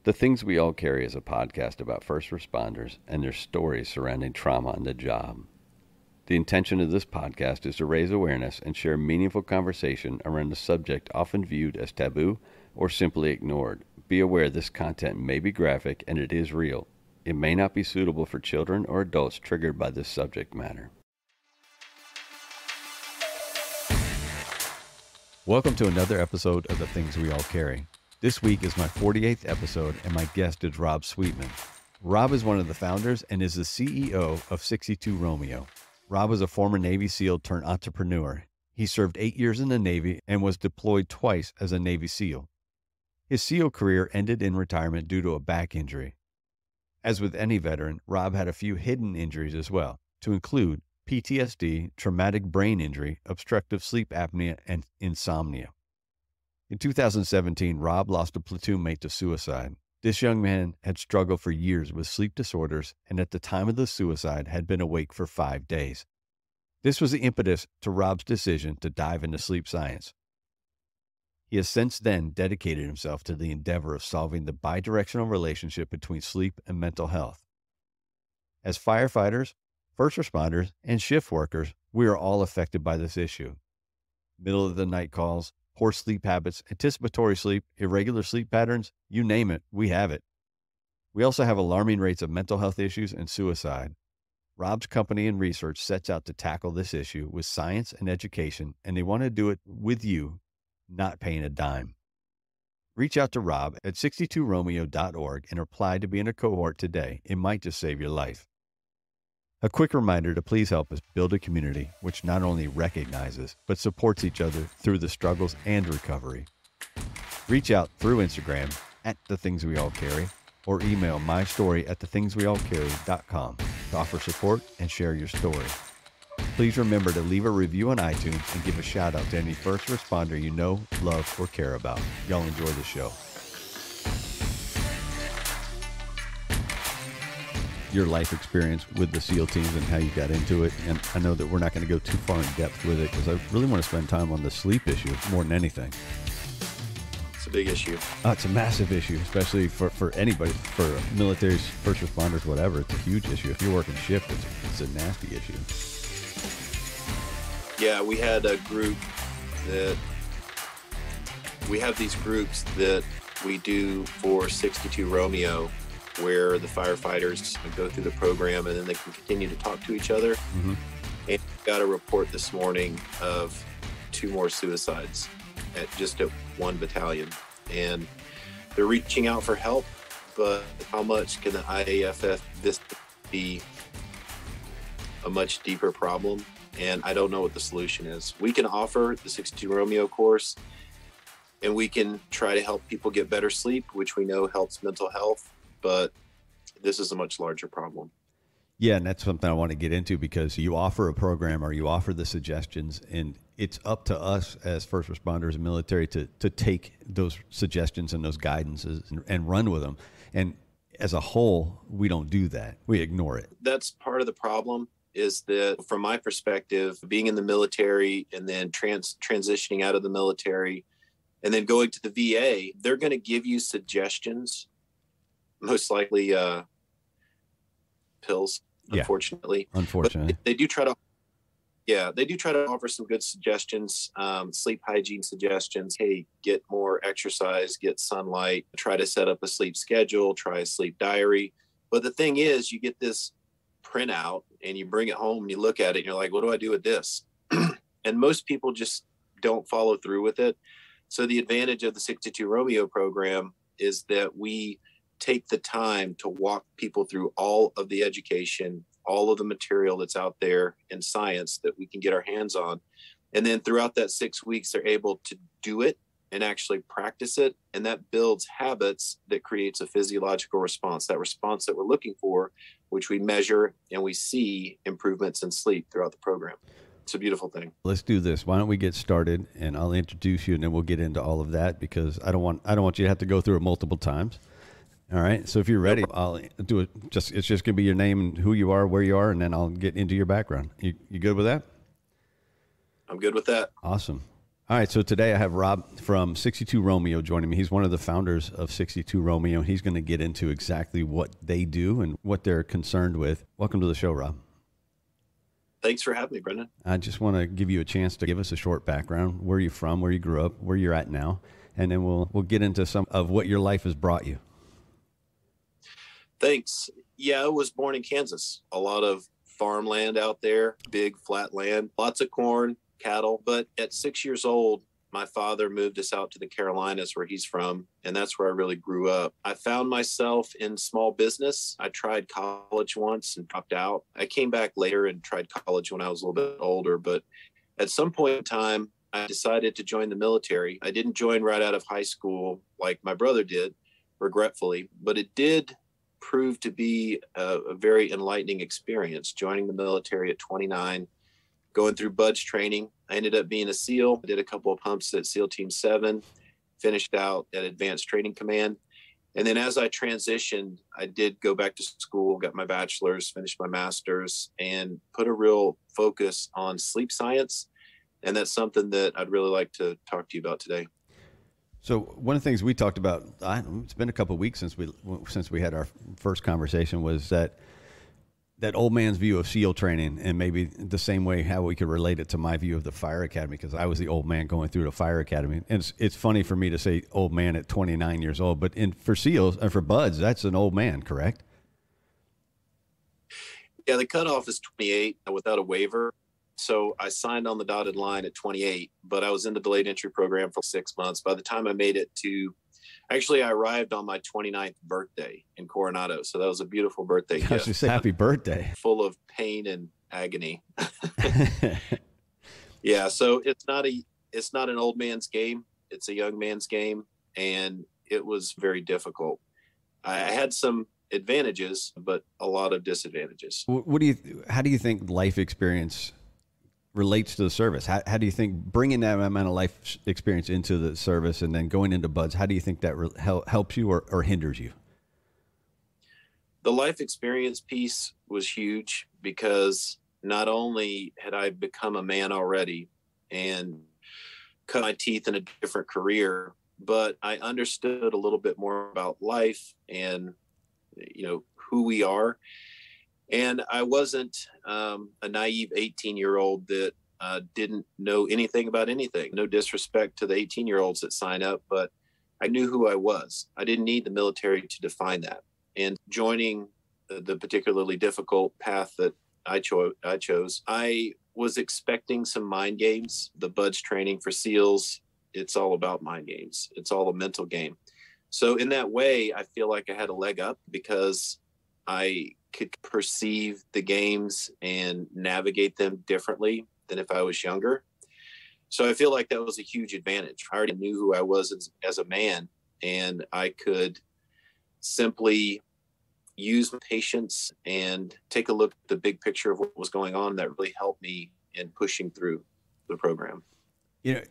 The Things We All Carry is a podcast about first responders and their stories surrounding trauma on the job. The intention of this podcast is to raise awareness and share meaningful conversation around a subject often viewed as taboo or simply ignored. Be aware this content may be graphic and it is real. It may not be suitable for children or adults triggered by this subject matter. Welcome to another episode of The Things We All Carry. This week is my 48th episode and my guest is Rob Sweetman. Rob is one of the founders and is the CEO of 62Romeo. Rob is a former Navy SEAL turned entrepreneur. He served 8 years in the Navy and was deployed twice as a Navy SEAL. His SEAL career ended in retirement due to a back injury. As with any veteran, Rob had a few hidden injuries as well, to include PTSD, traumatic brain injury, obstructive sleep apnea, and insomnia. In 2017, Rob lost a platoon mate to suicide. This young man had struggled for years with sleep disorders and at the time of the suicide had been awake for 5 days. This was the impetus to Rob's decision to dive into sleep science. He has since then dedicated himself to the endeavor of solving the bi-directional relationship between sleep and mental health. As firefighters, first responders, and shift workers, we are all affected by this issue. Middle of the night calls, poor sleep habits, anticipatory sleep, irregular sleep patterns, you name it, we have it. We also have alarming rates of mental health issues and suicide. Rob's company and research sets out to tackle this issue with science and education, and they want to do it with you, not paying a dime. Reach out to Rob at 62romeo.org and apply to be in a cohort today. It might just save your life. A quick reminder to please help us build a community which not only recognizes, but supports each other through the struggles and recovery. Reach out through Instagram at The Things We All Carry or email mystory@thethingsweallcarry.com to offer support and share your story. Please remember to leave a review on iTunes and give a shout out to any first responder you know, love, or care about. Y'all enjoy the show. Your life experience with the SEAL teams and how you got into it. And I know that we're not going to go too far in depth with it because I really want to spend time on the sleep issue more than anything. It's a big issue. It's a massive issue, especially for anybody, for militaries, first responders, whatever. It's a huge issue. If you're working shift, it's a nasty issue. Yeah, we had a group that, we have these groups that we do for 62 Romeo, where the firefighters go through the program and then they can continue to talk to each other. Mm-hmm. And we got a report this morning of 2 more suicides at one battalion. And they're reaching out for help, but how much can the IAFF this be a much deeper problem? And I don't know what the solution is. We can offer the 62 Romeo course and we can try to help people get better sleep, which we know helps mental health. But this is a much larger problem. Yeah, and that's something I want to get into because you offer a program or you offer the suggestions, and it's up to us as first responders and military to take those suggestions and those guidances and run with them. And as a whole, we don't do that. We ignore it. That's part of the problem, is that from my perspective, being in the military and then transitioning out of the military and then going to the VA, they're going to give you suggestions. Most likely pills, unfortunately. Yeah, unfortunately. But they do try to offer some good suggestions, sleep hygiene suggestions. Hey, get more exercise, get sunlight, try to set up a sleep schedule, try a sleep diary. But the thing is, you get this printout and you bring it home and you look at it and you're like, what do I do with this? And most people just don't follow through with it. So the advantage of the 62 Romeo program is that we take the time to walk people through all of the education, all of the material that's out there in science that we can get our hands on. And then throughout that 6 weeks, they're able to do it and actually practice it. And that builds habits that creates a physiological response, that response that we're looking for, which we measure and we see improvements in sleep throughout the program. It's a beautiful thing. Let's do this. Why don't we get started and I'll introduce you and then we'll get into all of that because I don't want you to have to go through it multiple times. All right. So if you're ready, I'll do it. It's just going to be your name and who you are, where you are, and then I'll get into your background. You good with that? I'm good with that. Awesome. All right, so today I have Rob from 62Romeo joining me. He's one of the founders of 62Romeo. He's going to get into exactly what they do and what they're concerned with. Welcome to the show, Rob. Thanks for having me, Brendan. I just want to give you a chance to give us a short background, where you're from, where you grew up, where you're at now, and then we'll get into some of what your life has brought you. Thanks. Yeah, I was born in Kansas. A lot of farmland out there, big flat land, lots of corn, cattle. But at 6 years old, my father moved us out to the Carolinas, where he's from, and that's where I really grew up. I found myself in small business. I tried college once and dropped out. I came back later and tried college when I was a little bit older, but at some point in time, I decided to join the military. I didn't join right out of high school like my brother did, regretfully, but it did prove to be a very enlightening experience, joining the military at 29, going through BUDS training. I ended up being a SEAL. I did a couple of pumps at SEAL Team 7, finished out at Advanced Training Command. And then as I transitioned, I did go back to school, got my bachelor's, finished my master's, and put a real focus on sleep science. And that's something that I'd really like to talk to you about today. So one of the things we talked about, it's been a couple of weeks since we had our first conversation, was that old man's view of SEAL training, and maybe the same way how we could relate it to my view of the fire academy, because I was the old man going through the fire academy. And it's funny for me to say old man at 29 years old, but for SEALs and for BUDS, that's an old man, correct? Yeah, the cutoff is 28 without a waiver. So I signed on the dotted line at 28, but I was in the delayed entry program for 6 months. By the time I made it to, actually, I arrived on my 29th birthday in Coronado. So that was a beautiful birthday gift. I should say happy birthday. Full of pain and agony. Yeah, so it's not an old man's game. It's a young man's game, and it was very difficult. I had some advantages, but a lot of disadvantages. How do you think life experience relates to the service? How do you think bringing that amount of life experience into the service and then going into BUDS, how do you think that helps you or hinders you? The life experience piece was huge, because not only had I become a man already and cut my teeth in a different career, but I understood a little bit more about life and, who we are. And I wasn't a naive 18-year-old that didn't know anything about anything. No disrespect to the 18-year-olds that sign up, but I knew who I was. I didn't need the military to define that. And joining the particularly difficult path that I chose, I was expecting some mind games. The BUDS training for SEALs, it's all about mind games. It's all a mental game. So in that way, I feel like I had a leg up, because I could perceive the games and navigate them differently than if I was younger. So I feel like that was a huge advantage. I already knew who I was as a man, and I could simply use patience and take a look at the big picture of what was going on. That really helped me in pushing through the program.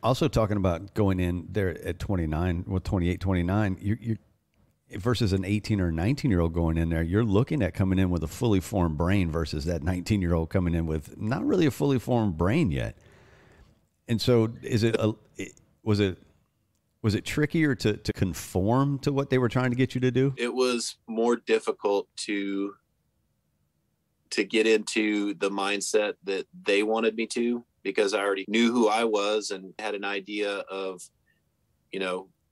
Also talking about going in there at 28, 29, you're versus an 18 or 19-year-old going in there, you're looking at coming in with a fully formed brain versus that 19-year-old coming in with not really a fully formed brain yet. And so was it trickier to conform to what they were trying to get you to do? It was more difficult to get into the mindset that they wanted me to, because I already knew who I was and had an idea of,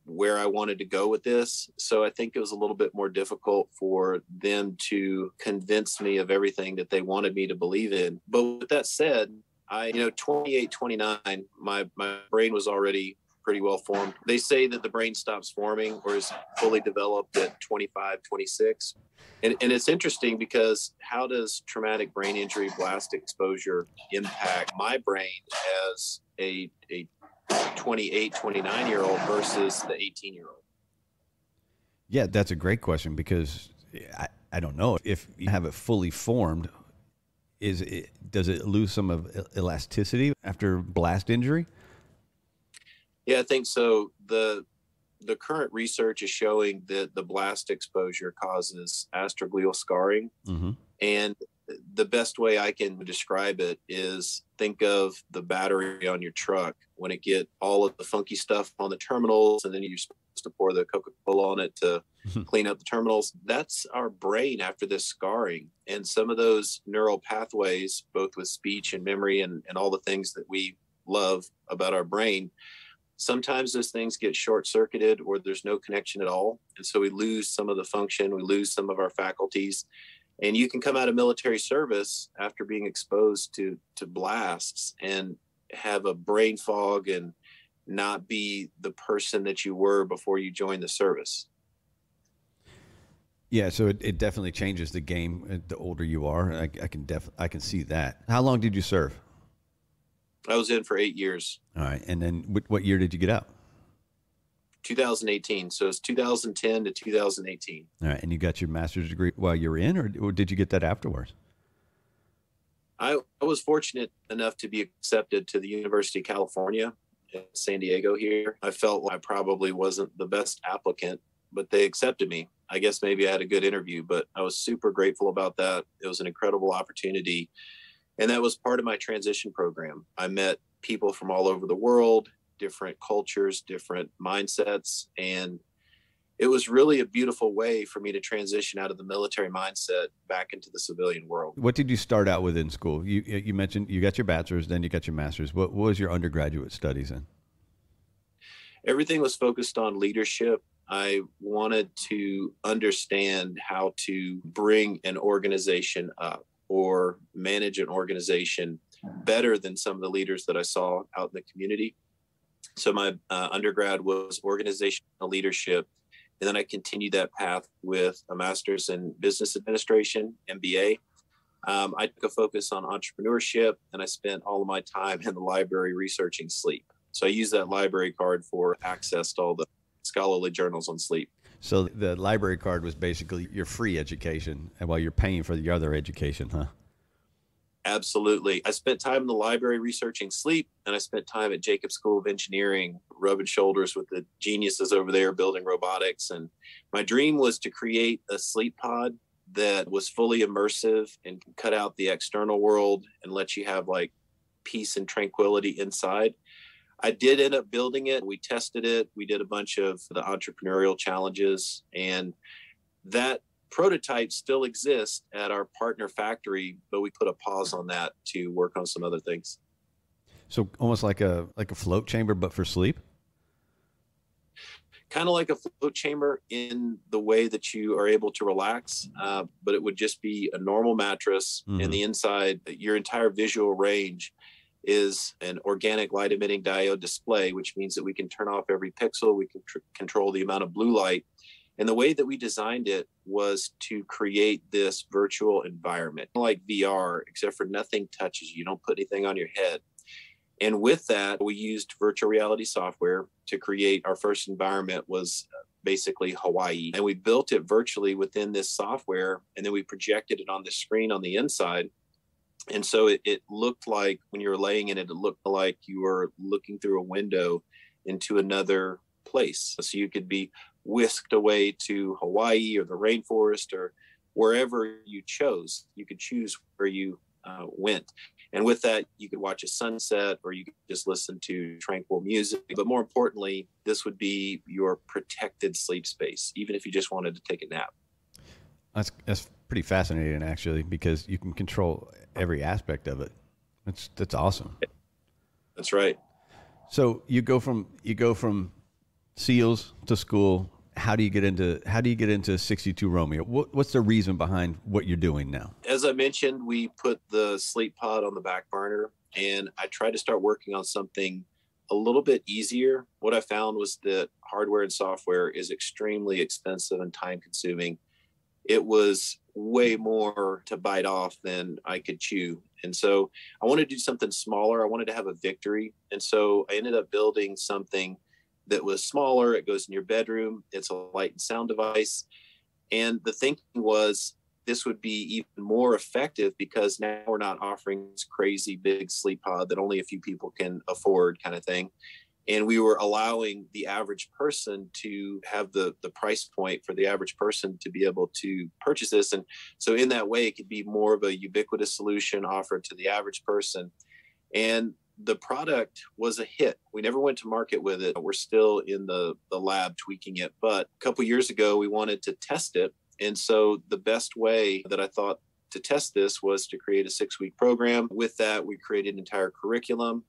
where I wanted to go with this. So I think it was a little bit more difficult for them to convince me of everything that they wanted me to believe in. But with that said, 28, 29, my brain was already pretty well formed. They say that the brain stops forming or is fully developed at 25, 26. And it's interesting, because how does traumatic brain injury, blast exposure impact my brain as a 28, 29-year-old versus the 18-year-old? Yeah, that's a great question, because I don't know if you have it fully formed. Does it lose some of elasticity after blast injury? Yeah, I think so. The current research is showing that the blast exposure causes astroglial scarring. Mm-hmm. And the best way I can describe it is think of the battery on your truck when it get all of the funky stuff on the terminals, and then you're supposed to pour the Coca-Cola on it to clean up the terminals. That's our brain after this scarring. And some of those neural pathways, both with speech and memory and all the things that we love about our brain, sometimes those things get short-circuited or there's no connection at all. And so we lose some of the function, we lose some of our faculties. And you can come out of military service after being exposed to blasts and have a brain fog and not be the person that you were before you joined the service. Yeah, so it definitely changes the game the older you are. I can see that. How long did you serve? I was in for 8 years. All right, and then what year did you get out? 2018. So it's 2010 to 2018. All right, and you got your master's degree while you were in, or did you get that afterwards? I was fortunate enough to be accepted to the University of California in San Diego here. I felt like I probably wasn't the best applicant, but they accepted me. I guess maybe I had a good interview, but I was super grateful about that. It was an incredible opportunity. And that was part of my transition program. I met people from all over the world, different cultures, different mindsets. And it was really a beautiful way for me to transition out of the military mindset back into the civilian world. What did you start out with in school? You mentioned you got your bachelor's, then you got your master's. What was your undergraduate studies in? Everything was focused on leadership. I wanted to understand how to bring an organization up or manage an organization better than some of the leaders that I saw out in the community. So my undergrad was organizational leadership. And then I continued that path with a master's in business administration, MBA. I took a focus on entrepreneurship, and I spent all of my time in the library researching sleep. So I used that library card for access to all the scholarly journals on sleep. So the library card was basically your free education, and while you're paying for the other education, huh? Absolutely. I spent time in the library researching sleep, and I spent time at Jacobs School of Engineering, rubbing shoulders with the geniuses over there building robotics. And my dream was to create a sleep pod that was fully immersive and can cut out the external world and let you have like peace and tranquility inside. I did end up building it. We tested it. We did a bunch of the entrepreneurial challenges, and that prototype still exists at our partner factory, but we put a pause on that to work on some other things. So almost like a float chamber, but for sleep? Kind of like a float chamber in the way that you are able to relax, but it would just be a normal mattress. And the inside, your entire visual range is an organic light emitting diode display, which means that we can turn off every pixel. We can control the amount of blue light. And the way that we designed it was to create this virtual environment, like VR, except for nothing touches you. You don't put anything on your head. And with that, we used virtual reality software to create our first environment was basically Hawaii. And we built it virtually within this software. And then we projected it on the screen on the inside. And so it looked like when you were laying in it, it looked like you were looking through a window into another place. So you could be whisked away to Hawaii or the rainforest or wherever you chose. You could choose where you went. And with that, you could watch a sunset or you could just listen to tranquil music. But more importantly, this would be your protected sleep space, even if you just wanted to take a nap. That's pretty fascinating, actually, because you can control every aspect of it. That's awesome. That's right. So you go from SEALs to school. How do you get into 62 Romeo? What's the reason behind what you're doing now? As I mentioned, we put the sleep pod on the back burner, and I tried to start working on something a little bit easier. What I found was that hardware and software is extremely expensive and time consuming. It was way more to bite off than I could chew. And so I wanted to do something smaller. I wanted to have a victory. And so I ended up building something that was smaller. It goes in your bedroom. It's a light and sound device. And the thinking was this would be even more effective because now we're not offering this crazy big sleep pod that only a few people can afford kind of thing. And we were allowing the average person to have the price point for the average person to be able to purchase this. And so in that way, it could be more of a ubiquitous solution offered to the average person. And the product was a hit. We never went to market with it. We're still in the lab tweaking it. But a couple years ago, we wanted to test it. And so the best way that I thought to test this was to create a 6-week program. With that, we created an entire curriculum.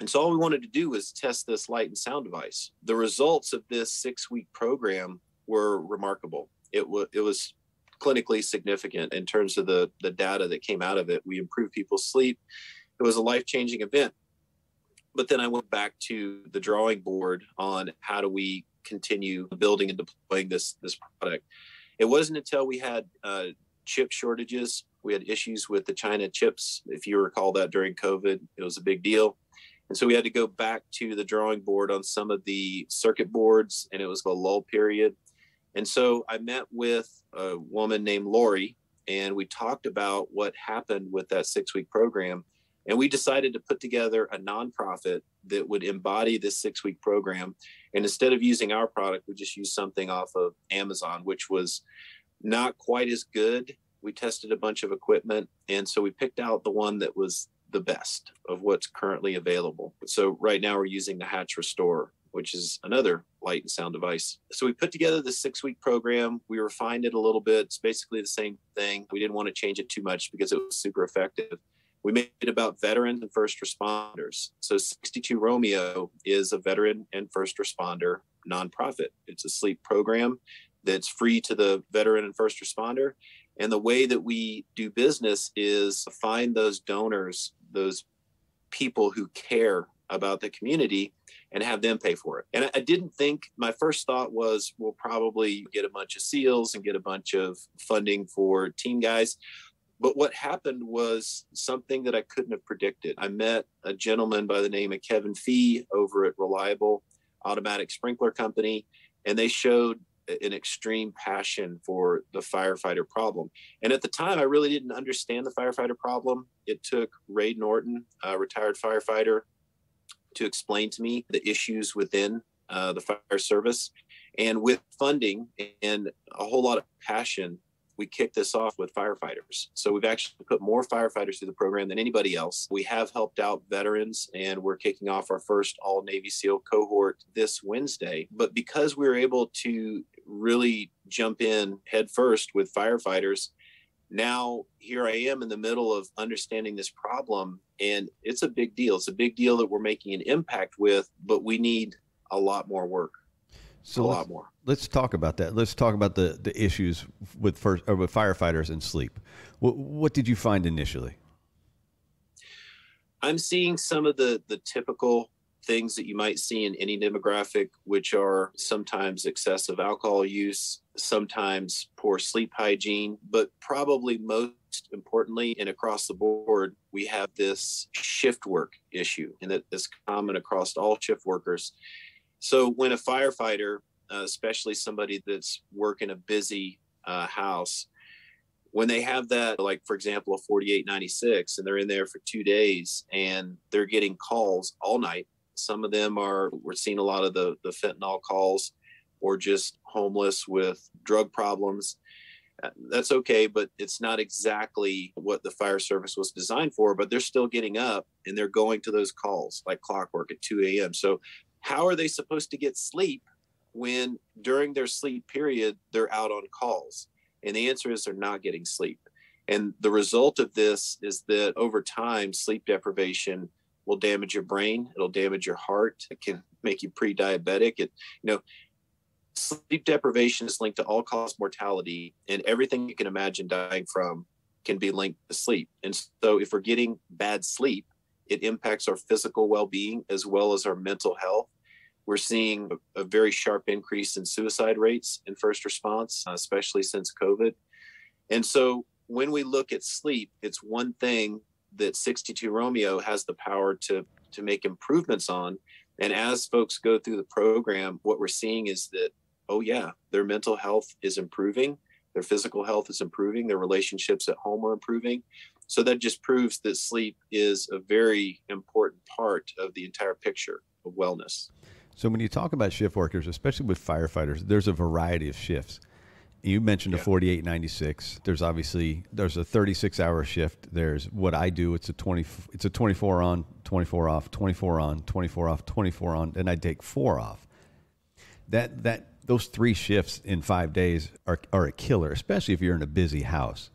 And so all we wanted to do was test this light and sound device. The results of this 6-week program were remarkable. It was clinically significant in terms of the data that came out of it. We improved people's sleep. It was a life-changing event. But then I went back to the drawing board on how do we continue building and deploying this product. It wasn't until we had chip shortages. We had issues with the China chips. If you recall that during COVID, it was a big deal. And so we had to go back to the drawing board on some of the circuit boards, and it was a lull period. And so I met with a woman named Lori, and we talked about what happened with that 6-week program. And we decided to put together a nonprofit that would embody this 6-week program. And instead of using our product, we just used something off of Amazon, which was not quite as good. We tested a bunch of equipment. And so we picked out the one that was the best of what's currently available. So right now we're using the Hatch Restore, which is another light and sound device. So we put together the 6-week program. We refined it a little bit. It's basically the same thing. We didn't want to change it too much because it was super effective. We made it about veterans and first responders. So 62Romeo is a veteran and first responder nonprofit. It's a sleep program that's free to the veteran and first responder. And the way that we do business is find those donors, those people who care about the community, and have them pay for it. And I didn't think, my first thought was we'll probably get a bunch of SEALs and get a bunch of funding for team guys. But what happened was something that I couldn't have predicted. I met a gentleman by the name of Kevin Fee over at Reliable Automatic Sprinkler Company, and they showed an extreme passion for the firefighter problem. And at the time, I really didn't understand the firefighter problem. It took Ray Norton, a retired firefighter, to explain to me the issues within the fire service. And with funding and a whole lot of passion, we kicked this off with firefighters. So we've actually put more firefighters through the program than anybody else. We have helped out veterans, and we're kicking off our first all Navy SEAL cohort this Wednesday. But because we were able to really jump in head first with firefighters, now here I am in the middle of understanding this problem, and it's a big deal. It's a big deal that we're making an impact with, but we need a lot more work. So a lot more. Let's talk about that. Let's talk about the issues with with firefighters and sleep. What did you find initially? I'm seeing some of the typical things that you might see in any demographic, which are sometimes excessive alcohol use, sometimes poor sleep hygiene, but probably most importantly and across the board, we have this shift work issue, and that is common across all shift workers. So when a firefighter, especially somebody that's working a busy house, when they have that, like, for example, a 4896, and they're in there for 2 days and they're getting calls all night. Some of them we're seeing a lot of the fentanyl calls, or just homeless with drug problems. That's okay, but it's not exactly what the fire service was designed for, but they're still getting up and they're going to those calls like clockwork at 2 a.m. So how are they supposed to get sleep when during their sleep period, they're out on calls? And the answer is they're not getting sleep. And the result of this is that over time, sleep deprivation will damage your brain. It'll damage your heart. It can make you pre-diabetic. Sleep deprivation is linked to all-cause mortality, and everything you can imagine dying from can be linked to sleep. And so if we're getting bad sleep, it impacts our physical well-being as well as our mental health. We're seeing a very sharp increase in suicide rates in first response, especially since COVID. And so when we look at sleep, it's one thing that 62Romeo has the power to make improvements on. And as folks go through the program, what we're seeing is that, oh yeah, their mental health is improving, their physical health is improving, their relationships at home are improving. So that just proves that sleep is a very important part of the entire picture. of wellness. So when you talk about shift workers, especially with firefighters, there's a variety of shifts. You mentioned a 48-96. There's a 36-hour shift. There's what I do. It's a 24 on, 24 off, 24 on, 24 off, 24 on, and I take 4 off. Those 3 shifts in 5 days are a killer, especially if you're in a busy house.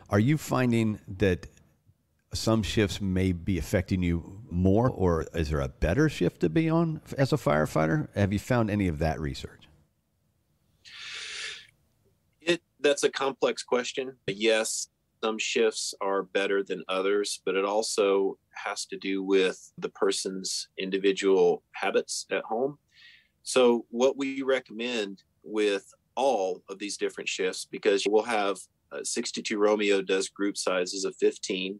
Are you finding that some shifts may be affecting you more, or is there a better shift to be on as a firefighter? Have you found any of that research? That's a complex question. Yes, some shifts are better than others, but it also has to do with the person's individual habits at home. So what we recommend with all of these different shifts, because we'll have 62 Romeo does group sizes of 15,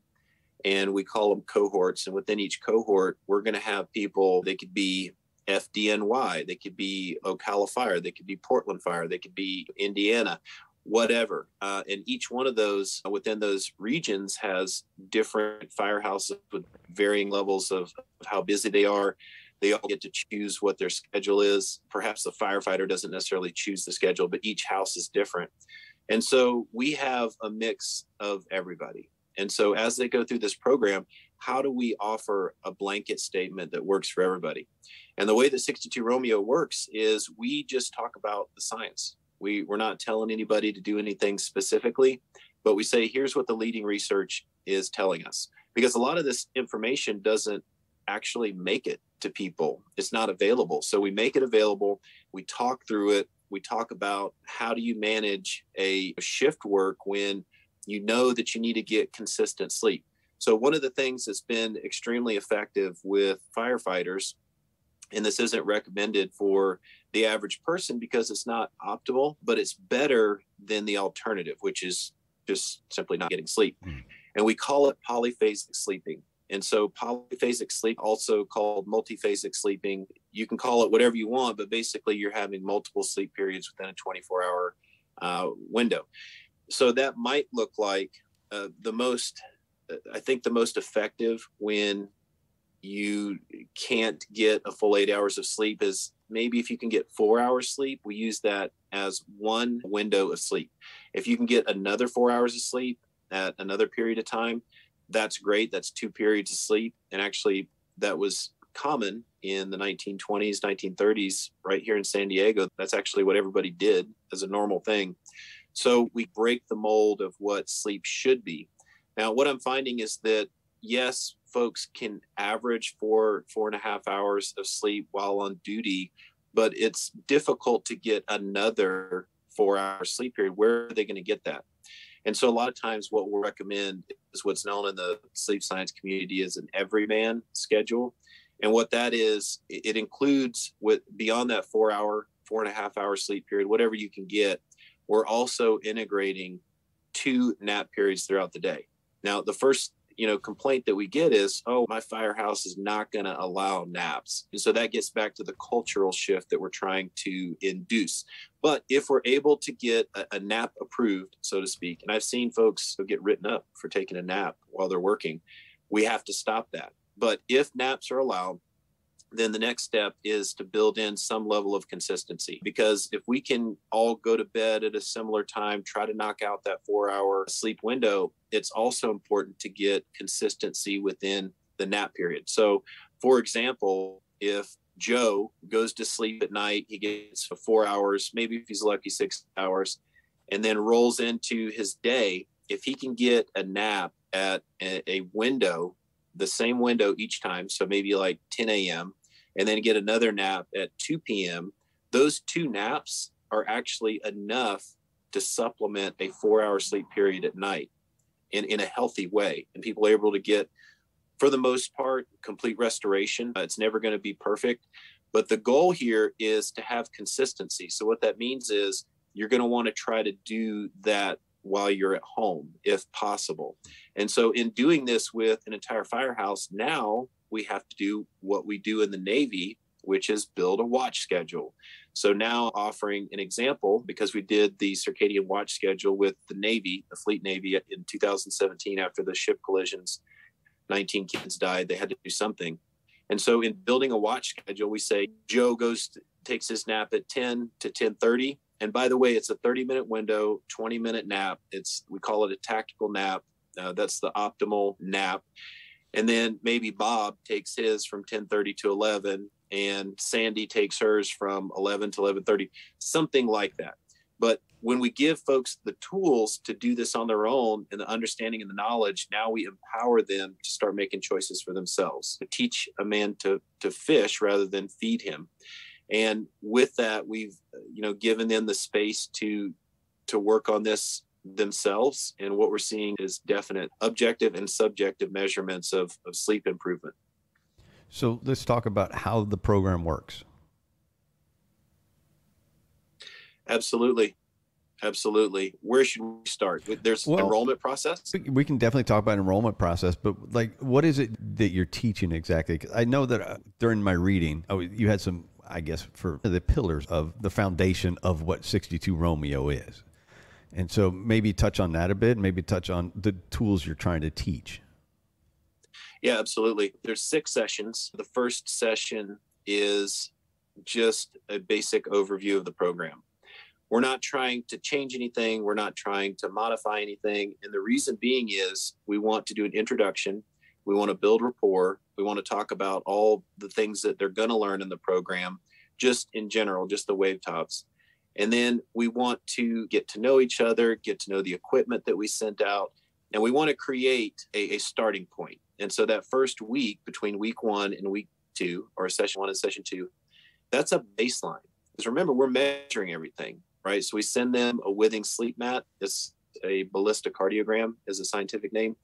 and we call them cohorts. And within each cohort, we're going to have people, they could be FDNY, they could be Ocala Fire, they could be Portland Fire, they could be Indiana, whatever. And each one of those within those regions has different firehouses with varying levels of how busy they are. They all get to choose what their schedule is. Perhaps the firefighter doesn't necessarily choose the schedule, but each house is different. And so we have a mix of everybody. And so as they go through this program, how do we offer a blanket statement that works for everybody? And the way that 62 Romeo works is we just talk about the science. We're not telling anybody to do anything specifically, but we say, here's what the leading research is telling us. Because a lot of this information doesn't actually make it to people. It's not available. So we make it available. We talk through it. We talk about how do you manage a shift work when you know that you need to get consistent sleep. So one of the things that's been extremely effective with firefighters, and this isn't recommended for the average person because it's not optimal, but it's better than the alternative, which is just simply not getting sleep. And we call it polyphasic sleeping. And so polyphasic sleep, also called multiphasic sleeping, you can call it whatever you want, but basically you're having multiple sleep periods within a 24-hour window. So that might look like the most effective when you can't get a full 8 hours of sleep is maybe if you can get 4 hours sleep, we use that as one window of sleep. If you can get another 4 hours of sleep at another period of time, that's great. That's 2 periods of sleep. And actually that was common in the 1920s, 1930s, right here in San Diego. That's actually what everybody did as a normal thing. So we break the mold of what sleep should be. Now, what I'm finding is that, yes, folks can average 4.5 hours of sleep while on duty, but it's difficult to get another 4-hour sleep period. Where are they going to get that? And so a lot of times what we'll recommend is what's known in the sleep science community as an everyman schedule. And what that is, it includes beyond that 4.5 hour sleep period, whatever you can get, we're also integrating 2 nap periods throughout the day. Now, the first complaint that we get is, oh, my firehouse is not going to allow naps. And so that gets back to the cultural shift that we're trying to induce. But if we're able to get a nap approved, so to speak, and I've seen folks get written up for taking a nap while they're working, we have to stop that. But if naps are allowed, then the next step is to build in some level of consistency. Because if we can all go to bed at a similar time, try to knock out that 4-hour sleep window, it's also important to get consistency within the nap period. So, for example, if Joe goes to sleep at night, he gets 4 hours, maybe if he's lucky 6 hours, and then rolls into his day, if he can get a nap at a window, the same window each time, so maybe like 10 a.m., and then get another nap at 2 p.m., those 2 naps are actually enough to supplement a 4-hour sleep period at night in a healthy way. And people are able to get, for the most part, complete restoration. It's never going to be perfect, but the goal here is to have consistency. So what that means is you're going to want to try to do that while you're at home, if possible. And so in doing this with an entire firehouse, now we have to do what we do in the Navy, which is build a watch schedule. So now offering an example, because we did the circadian watch schedule with the Navy, the Fleet Navy in 2017 after the ship collisions, 19 kids died. They had to do something. And so in building a watch schedule, we say Joe takes his nap at 10 to 10:30. And by the way, it's a 30-minute window, 20-minute nap. We call it a tactical nap. That's the optimal nap. And then maybe Bob takes his from 10:30 to 11, and Sandy takes hers from 11 to 11:30, something like that. But when we give folks the tools to do this on their own and the understanding and the knowledge, now we empower them to start making choices for themselves, to teach a man to fish rather than feed him. And with that, we've given them the space to work on this themselves. And what we're seeing is definite objective and subjective measurements of sleep improvement. So let's talk about how the program works. Absolutely. Where should we start? There's enrollment process. We can definitely talk about enrollment process, but like, what is it that you're teaching exactly? 'Cause I know that during my reading, you had some, I guess, for the pillars of the foundation of what 62Romeo is. And so maybe touch on that a bit, maybe touch on the tools you're trying to teach. Yeah, absolutely. There's 6 sessions. The first session is just a basic overview of the program. We're not trying to change anything. We're not trying to modify anything. And the reason being is we want to do an introduction. We want to build rapport. We want to talk about all the things that they're going to learn in the program, just in general, just the wave tops. And then we want to get to know each other, get to know the equipment that we sent out. And we want to create a starting point. And so that first week, between week 1 and week 2, or session 1 and session 2, that's a baseline. Because remember, we're measuring everything, right? So we send them a Withing sleep mat. It's a ballistocardiogram is a scientific name.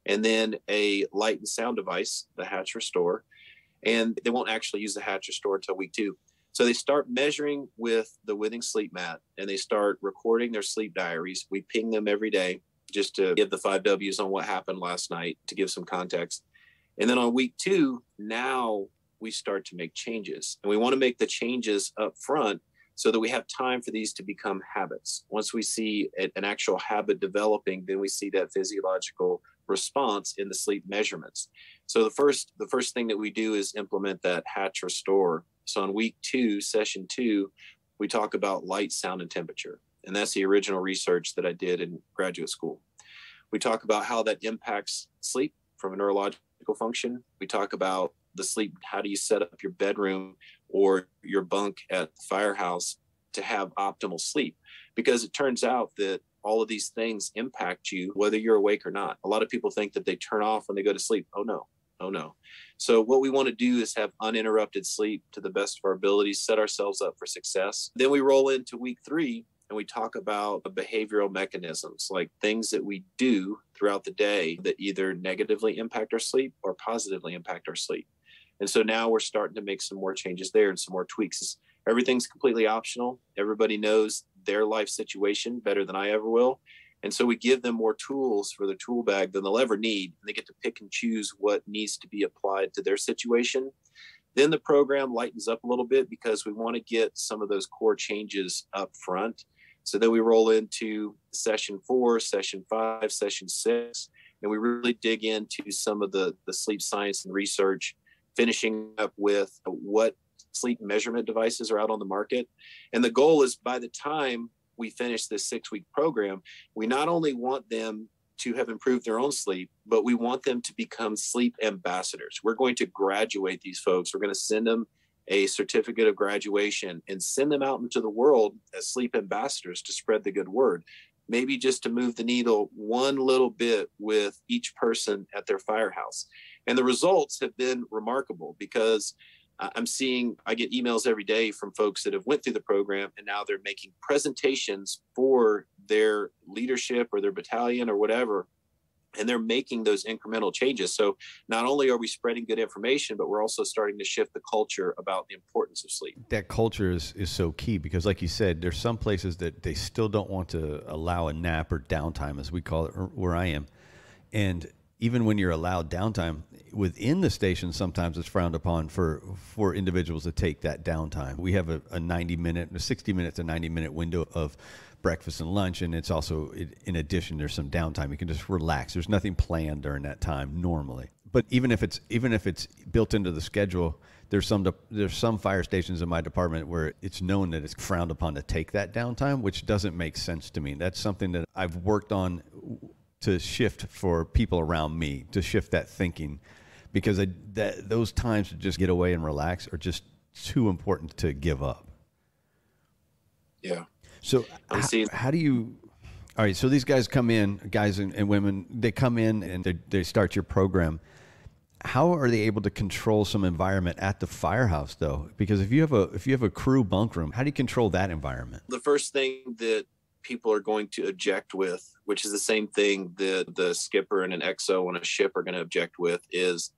And then a light and sound device, the Hatch Restore. And they won't actually use the Hatch Restore until week 2. So they start measuring with the Withing sleep mat, and they start recording their sleep diaries. We ping them every day just to give the 5 W's on what happened last night, to give some context. And then on week 2, now we start to make changes. And we want to make the changes up front so that we have time for these to become habits. Once we see an actual habit developing, then we see that physiological response in the sleep measurements. So the first thing that we do is implement that Hatch Restore. So on week 2, session 2, we talk about light, sound, and temperature. And that's the original research that I did in graduate school. We talk about how that impacts sleep from a neurological function. We talk about the sleep. How do you set up your bedroom or your bunk at the firehouse to have optimal sleep? Because it turns out that all of these things impact you, whether you're awake or not. A lot of people think that they turn off when they go to sleep. Oh no. So what we want to do is have uninterrupted sleep to the best of our abilities, set ourselves up for success. Then we roll into week 3 and we talk about behavioral mechanisms, like things that we do throughout the day that either negatively impact our sleep or positively impact our sleep. And so now we're starting to make some more changes there and some more tweaks. Everything's completely optional. Everybody knows their life situation better than I ever will. And so we give them more tools for the tool bag than they'll ever need. And they get to pick and choose what needs to be applied to their situation. Then the program lightens up a little bit because we want to get some of those core changes up front. So then we roll into session 4, session 5, session 6, and we really dig into some of the sleep science and research, finishing up with what sleep measurement devices are out on the market. And the goal is by the time we finish this 6-week program, we not only want them to have improved their own sleep, but we want them to become sleep ambassadors. We're going to graduate these folks. We're going to send them a certificate of graduation and send them out into the world as sleep ambassadors to spread the good word. Maybe just to move the needle one little bit with each person at their firehouse. And the results have been remarkable because I get emails every day from folks that have went through the program and now they're making presentations for their leadership or their battalion or whatever. And they're making those incremental changes. So not only are we spreading good information, but we're also starting to shift the culture about the importance of sleep. That culture is so key because, like you said, there's some places that they still don't want to allow a nap or downtime, as we call it, where I am. And even when you're allowed downtime within the station, sometimes it's frowned upon for individuals to take that downtime. We have a 60 minute to 90 minute window of breakfast and lunch. And it's also, in addition, there's some downtime. You can just relax. There's nothing planned during that time normally. But even if it's built into the schedule, there's some fire stations in my department where it's known that it's frowned upon to take that downtime, which doesn't make sense to me. That's something that I've worked on to shift for people around me, to shift that thinking, because those times to just get away and relax are just too important to give up. Yeah. So how do you? All right, so these guys come in, guys and women, they come in and they start your program. How are they able to control some environment at the firehouse, though? Because if you have a crew bunk room, how do you control that environment? The first thing that people are going to object with, which is the same thing that the skipper and an XO on a ship are going to object with, is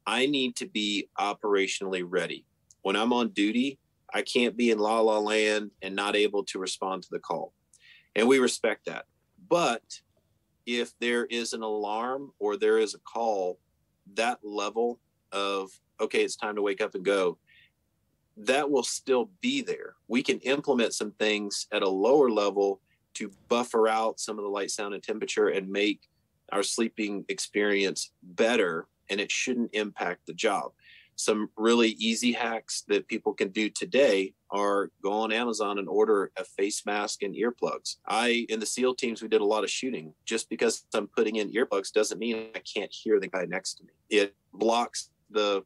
I need to be operationally ready. When I'm on duty, I can't be in la la land and not able to respond to the call. And we respect that. But if there is an alarm or there is a call, that level of, okay, it's time to wake up and go, that will still be there. We can implement some things at a lower level to buffer out some of the light, sound, and temperature and make our sleeping experience better, and it shouldn't impact the job. Some really easy hacks that people can do today are go on Amazon and order a face mask and earplugs. In the SEAL teams, we did a lot of shooting. Just because I'm putting in earplugs doesn't mean I can't hear the guy next to me. It blocks the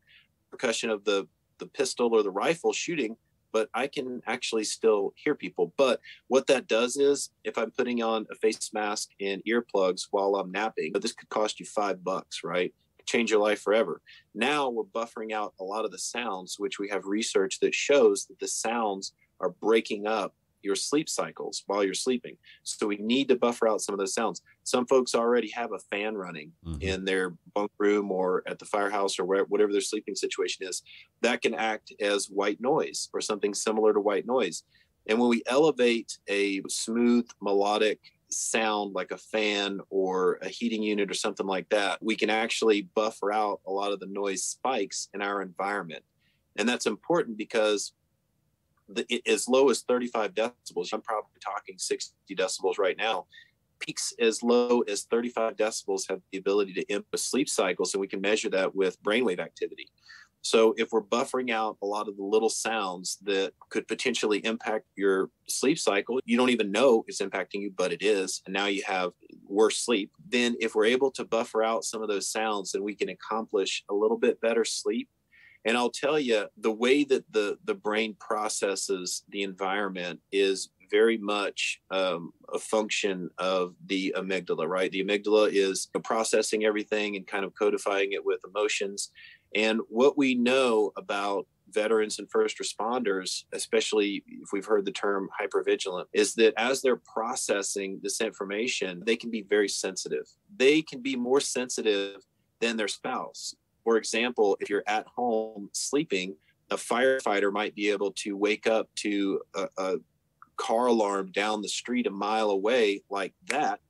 percussion of the pistol or the rifle shooting, but I can actually still hear people. But what that does is, if I'm putting on a face mask and earplugs while I'm napping, this could cost you $5, right? Change your life forever. Now we're buffering out a lot of the sounds, which we have research that shows that the sounds are breaking up your sleep cycles while you're sleeping. So we need to buffer out some of those sounds. Some folks already have a fan running in their bunk room or at the firehouse or whatever their sleeping situation is. That can act as white noise or something similar to white noise. And when we elevate a smooth melodic sound like a fan or a heating unit or something like that, we can actually buffer out a lot of the noise spikes in our environment. And that's important because as low as 35 decibels, I'm probably talking 60 decibels right now, peaks as low as 35 decibels have the ability to impact sleep cycles, and we can measure that with brainwave activity. So if we're buffering out a lot of the little sounds that could potentially impact your sleep cycle, you don't even know it's impacting you, but it is. And now you have worse sleep. Then if we're able to buffer out some of those sounds, then we can accomplish a little bit better sleep. And I'll tell you, the way that the brain processes the environment is very much a function of the amygdala, right? The amygdala is processing everything and kind of codifying it with emotions. And what we know about veterans and first responders, especially if we've heard the term hypervigilant, is that as they're processing this information, they can be very sensitive. They can be more sensitive than their spouse. For example, if you're at home sleeping, a firefighter might be able to wake up to a car alarm down the street a mile away like that,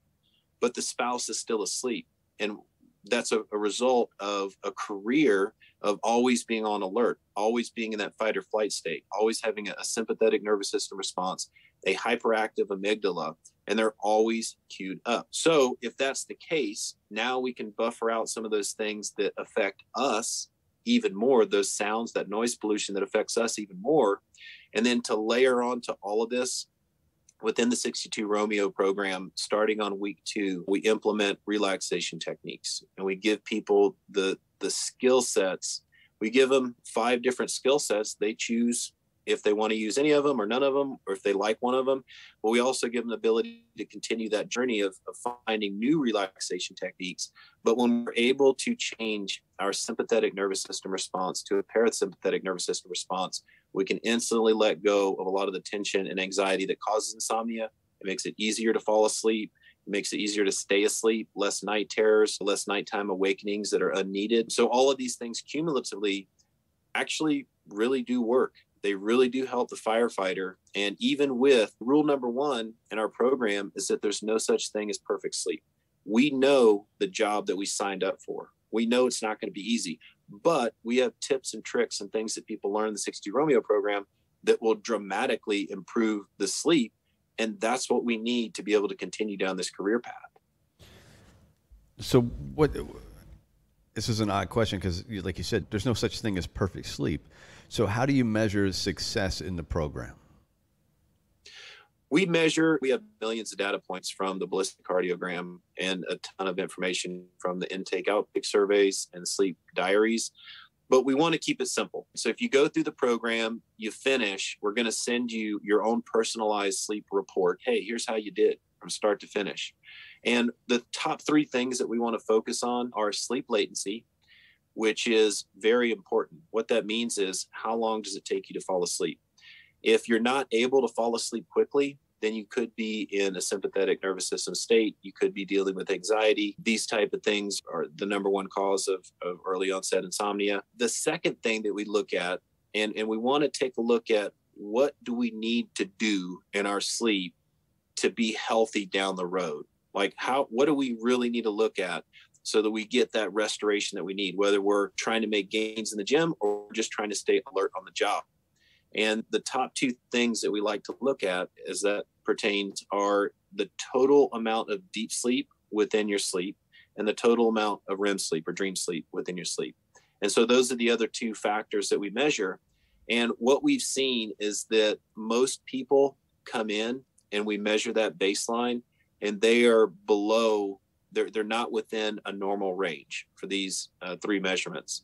but the spouse is still asleep. And that's a result of a career of always being on alert, always being in that fight or flight state, always having a sympathetic nervous system response, a hyperactive amygdala, and they're always queued up. So if that's the case, now we can buffer out some of those things that affect us even more, those sounds, that noise pollution that affects us even more. And then to layer onto all of this, within the 62Romeo program, starting on week 2, we implement relaxation techniques, and we give people the skill sets. We give them 5 different skill sets. They choose if they want to use any of them or none of them, or if they like one of them. But we also give them the ability to continue that journey of finding new relaxation techniques. But when we're able to change our sympathetic nervous system response to a parasympathetic nervous system response, we can instantly let go of a lot of the tension and anxiety that causes insomnia. It makes it easier to fall asleep. It makes it easier to stay asleep, less night terrors, less nighttime awakenings that are unneeded. So all of these things cumulatively actually really do work. They really do help the firefighter. And even with rule number 1 in our program is that there's no such thing as perfect sleep. We know the job that we signed up for. We know it's not going to be easy, but we have tips and tricks and things that people learn in the 62Romeo program that will dramatically improve the sleep. And that's what we need to be able to continue down this career path. So This is an odd question because, like you said, there's no such thing as perfect sleep. So how do you measure success in the program? We have millions of data points from the ballistic cardiogram and a ton of information from the intake outtake surveys and sleep diaries. But we want to keep it simple. So if you go through the program, you finish, we're going to send you your own personalized sleep report. Hey, here's how you did from start to finish. And the top three things that we want to focus on are sleep latency, which is very important. What that means is how long does it take you to fall asleep? If you're not able to fall asleep quickly, then you could be in a sympathetic nervous system state. You could be dealing with anxiety. These type of things are the number one cause of early onset insomnia. The second thing that we look at, and we want to take a look at, what do we need to do in our sleep to be healthy down the road? Like what do we really need to look at so that we get that restoration that we need, whether we're trying to make gains in the gym or just trying to stay alert on the job. And the top two things that we like to look at as that pertains are the total amount of deep sleep within your sleep and the total amount of REM sleep or dream sleep within your sleep. And so those are the other two factors that we measure. And what we've seen is that most people come in and we measure that baseline and they are below, they're not within a normal range for these three measurements.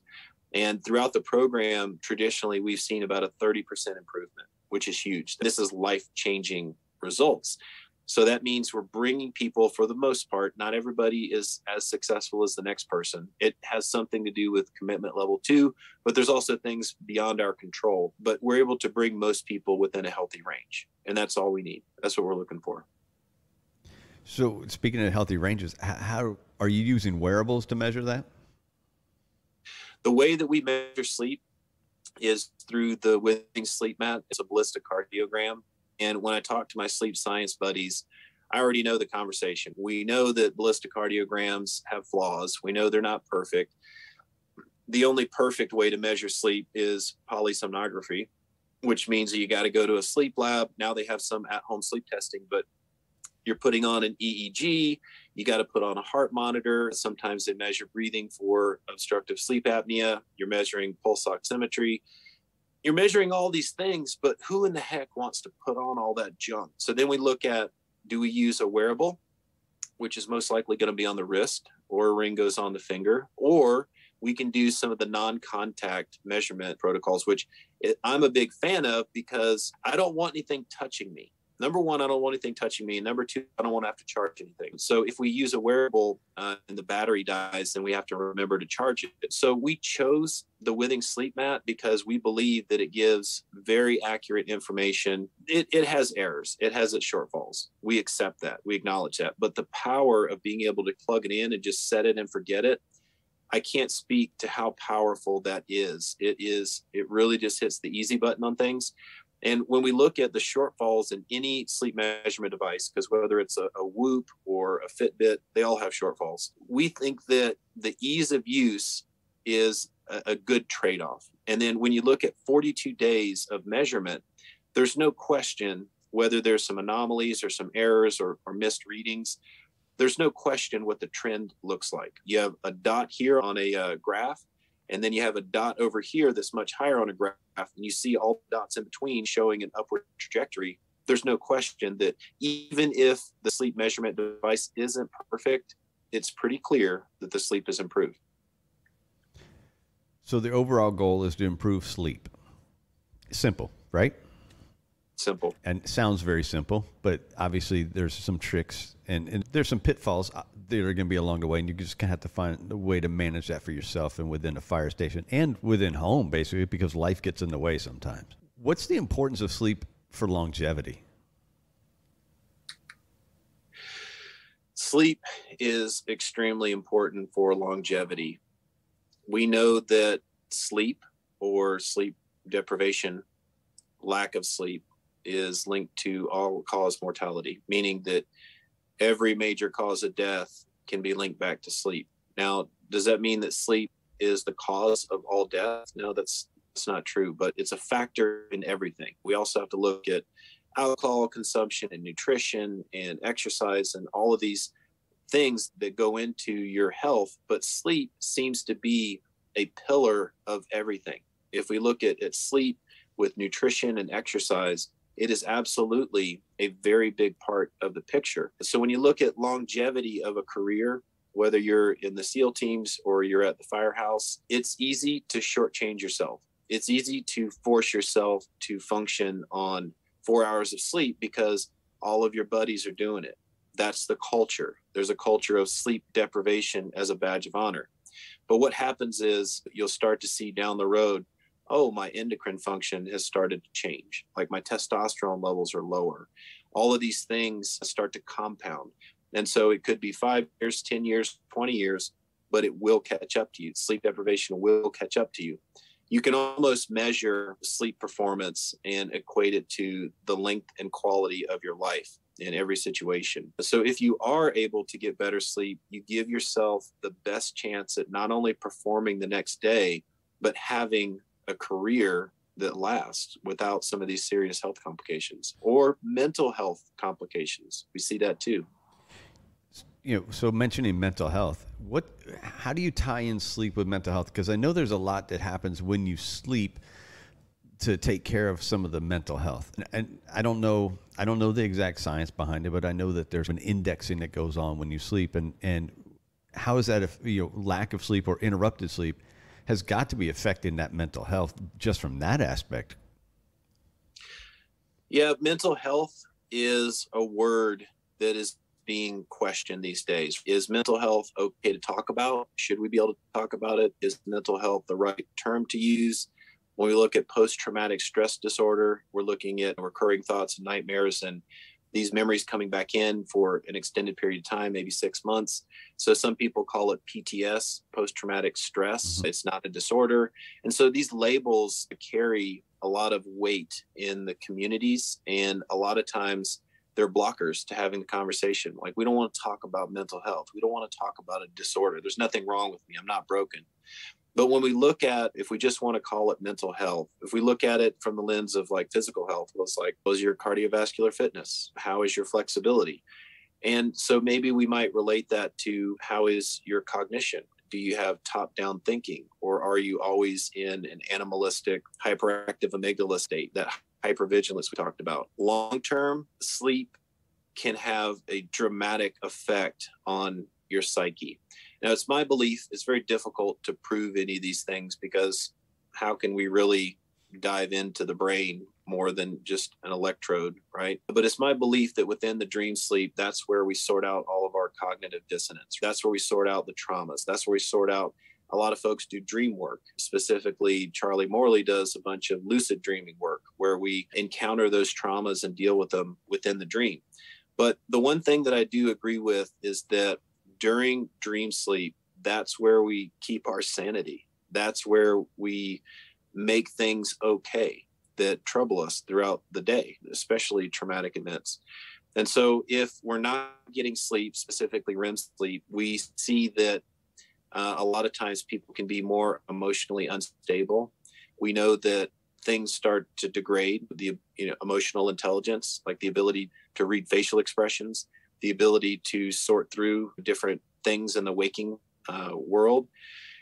And throughout the program, traditionally, we've seen about a 30% improvement, which is huge. This is life-changing results. So that means we're bringing people, for the most part, not everybody is as successful as the next person. It has something to do with commitment level 2, but there's also things beyond our control. But we're able to bring most people within a healthy range. And that's all we need. That's what we're looking for. So speaking of healthy ranges, how are you using wearables to measure that? The way that we measure sleep is through the Withing sleep mat. It's a ballistic cardiogram. And when I talk to my sleep science buddies, I already know the conversation. We know that ballistic cardiograms have flaws. We know they're not perfect. The only perfect way to measure sleep is polysomnography, which means that you got to go to a sleep lab. Now they have some at-home sleep testing, but you're putting on an EEG, you got to put on a heart monitor. Sometimes they measure breathing for obstructive sleep apnea. You're measuring pulse oximetry. You're measuring all these things, but who in the heck wants to put on all that junk? So then we look at, do we use a wearable, which is most likely going to be on the wrist, or a ring goes on the finger, or we can do some of the non-contact measurement protocols, which I'm a big fan of because I don't want anything touching me. Number one, I don't want anything touching me. And number two, I don't want to have to charge anything. So if we use a wearable and the battery dies, then we have to remember to charge it. So we chose the Withing sleep mat because we believe that it gives very accurate information. It has errors. It has its shortfalls. We accept that. We acknowledge that. But the power of being able to plug it in and just set it and forget it, I can't speak to how powerful that is. It really just hits the easy button on things. And when we look at the shortfalls in any sleep measurement device, because whether it's a Whoop or a Fitbit, they all have shortfalls. We think that the ease of use is a good trade-off. And then when you look at 42 days of measurement, there's no question whether there's some anomalies or some errors or missed readings. There's no question what the trend looks like. You have a dot here on a graph, and then you have a dot over here that's much higher on a graph, and you see all the dots in between showing an upward trajectory. There's no question that even if the sleep measurement device isn't perfect, it's pretty clear that the sleep is improved. So the overall goal is to improve sleep. Simple, right? Simple. And it sounds very simple, but obviously there's some tricks and there's some pitfalls that are going to be along the way, and you just kind of have to find a way to manage that for yourself and within a fire station and within home, basically, because life gets in the way sometimes. What's the importance of sleep for longevity? Sleep is extremely important for longevity. We know that sleep or sleep deprivation, lack of sleep, is linked to all-cause mortality, meaning that every major cause of death can be linked back to sleep. Now, does that mean that sleep is the cause of all death? No, that's not true, but it's a factor in everything. We also have to look at alcohol consumption and nutrition and exercise and all of these things that go into your health, but sleep seems to be a pillar of everything. If we look at sleep with nutrition and exercise, it is absolutely a very big part of the picture. So when you look at longevity of a career, whether you're in the SEAL teams or you're at the firehouse, it's easy to shortchange yourself. It's easy to force yourself to function on 4 hours of sleep because all of your buddies are doing it. That's the culture. There's a culture of sleep deprivation as a badge of honor. But what happens is you'll start to see down the road, oh, my endocrine function has started to change. Like my testosterone levels are lower. All of these things start to compound. And so it could be 5 years, 10 years, 20 years, but it will catch up to you. Sleep deprivation will catch up to you. You can almost measure sleep performance and equate it to the length and quality of your life in every situation. So if you are able to get better sleep, you give yourself the best chance at not only performing the next day, but having a career that lasts without some of these serious health complications or mental health complications. We see that too. So mentioning mental health, how do you tie in sleep with mental health? Because I know there's a lot that happens when you sleep to take care of some of the mental health. And I don't know the exact science behind it, but I know that there's an indexing that goes on when you sleep. And how is that if lack of sleep or interrupted sleep has got to be affecting that mental health just from that aspect? Yeah, mental health is a word that is being questioned these days. Is mental health okay to talk about? Should we be able to talk about it? Is mental health the right term to use? When we look at post-traumatic stress disorder, we're looking at recurring thoughts and nightmares and these memories coming back in for an extended period of time, maybe 6 months. So some people call it PTS, post-traumatic stress. Mm-hmm. It's not a disorder. And so these labels carry a lot of weight in the communities, and a lot of times they're blockers to having the conversation. Like, we don't want to talk about mental health. We don't want to talk about a disorder. There's nothing wrong with me. I'm not broken. But when we look at, if we just want to call it mental health, if we look at it from the lens of like physical health, well, it's like, was your cardiovascular fitness? How is your flexibility? And so maybe we might relate that to how is your cognition? Do you have top-down thinking, or are you always in an animalistic, hyperactive amygdala state, that hypervigilance we talked about? Long-term, sleep can have a dramatic effect on your psyche. Now, it's my belief it's very difficult to prove any of these things, because how can we really dive into the brain more than just an electrode, right? But it's my belief that within the dream sleep, that's where we sort out all of our cognitive dissonance. That's where we sort out the traumas. That's where we sort out, a lot of folks do dream work. Specifically, Charlie Morley does a bunch of lucid dreaming work where we encounter those traumas and deal with them within the dream. But the one thing that I do agree with is that during dream sleep, that's where we keep our sanity. That's where we make things okay that trouble us throughout the day, especially traumatic events. And so if we're not getting sleep, specifically REM sleep, we see that a lot of times people can be more emotionally unstable. We know that things start to degrade the emotional intelligence, like the ability to read facial expressions, the ability to sort through different things in the waking world.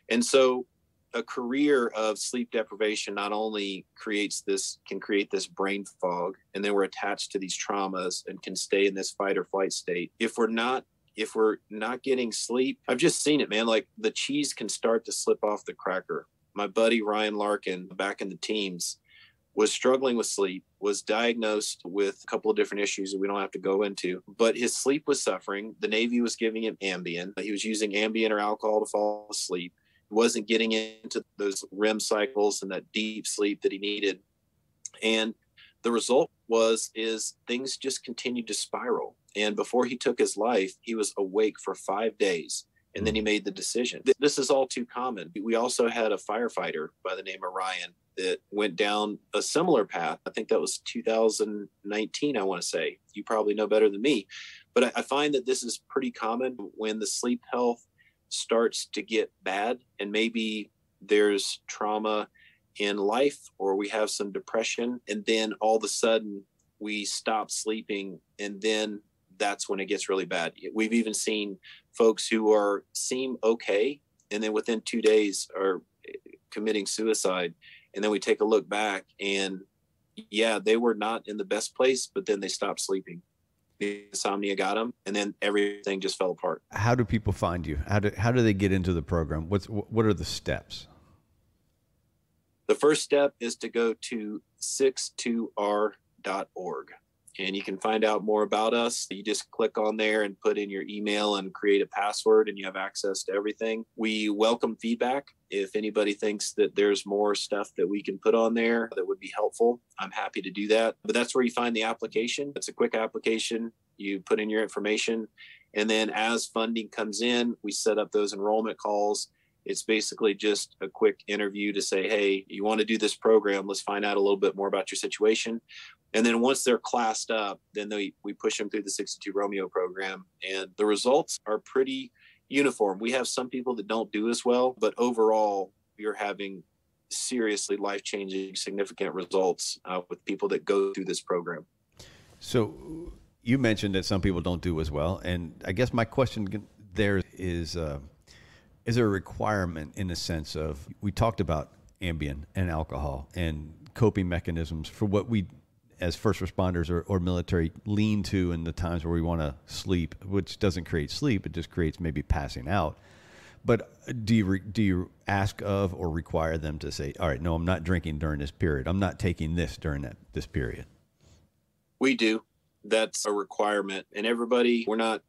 And so a career of sleep deprivation not only can create this brain fog, and then we're attached to these traumas and can stay in this fight or flight state. If we're not getting sleep, I've just seen it, man. Like, the cheese can start to slip off the cracker. My buddy Ryan Larkin, back in the teams, was struggling with sleep, was diagnosed with a couple of different issues that we don't have to go into, but his sleep was suffering. The Navy was giving him Ambien. He was using Ambien or alcohol to fall asleep. He wasn't getting into those REM cycles and that deep sleep that he needed. And the result is things just continued to spiral. And before he took his life, he was awake for 5 days. And then he made the decision. This is all too common. We also had a firefighter by the name of Ryan that went down a similar path. I think that was 2019, I want to say. You probably know better than me. But I find that this is pretty common when the sleep health starts to get bad, and maybe there's trauma in life, or we have some depression, and then all of a sudden we stop sleeping, and then that's when it gets really bad. We've even seen folks who seem okay, and then within 2 days are committing suicide. And then we take a look back, and yeah, they were not in the best place, but then they stopped sleeping. The insomnia got them, and then everything just fell apart. How do people find you? How do they get into the program? What are the steps? The first step is to go to 62R.org, and you can find out more about us. You just click on there and put in your email and create a password, and you have access to everything. We welcome feedback. If anybody thinks that there's more stuff that we can put on there that would be helpful, I'm happy to do that. But that's where you find the application. It's a quick application. You put in your information, and then as funding comes in, we set up those enrollment calls. It's basically just a quick interview to say, hey, you want to do this program? Let's find out a little bit more about your situation. And then once they're classed up, then we push them through the 62Romeo program. And the results are pretty uniform. We have some people that don't do as well, but overall, you're having seriously life-changing, significant results with people that go through this program. So you mentioned that some people don't do as well. And I guess my question there is there a requirement in the sense of, we talked about Ambien and alcohol and coping mechanisms for what we as first responders or military lean to in the times where we want to sleep, which doesn't create sleep, it just creates maybe passing out. But do you ask of or require them to say, all right, no, I'm not drinking during this period, I'm not taking this during this period? We do. That's a requirement. And everybody, we're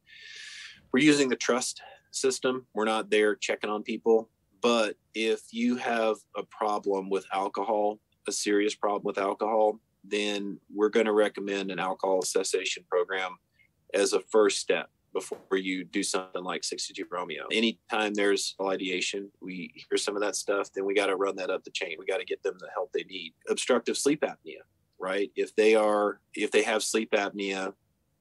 using the trust system. We're not there checking on people. But if you have a problem with alcohol, a serious problem with alcohol, then we're going to recommend an alcohol cessation program as a first step before you do something like 62Romeo. Anytime there's ideation, we hear some of that stuff, then we got to run that up the chain. We got to get them the help they need. Obstructive sleep apnea, right? If they have sleep apnea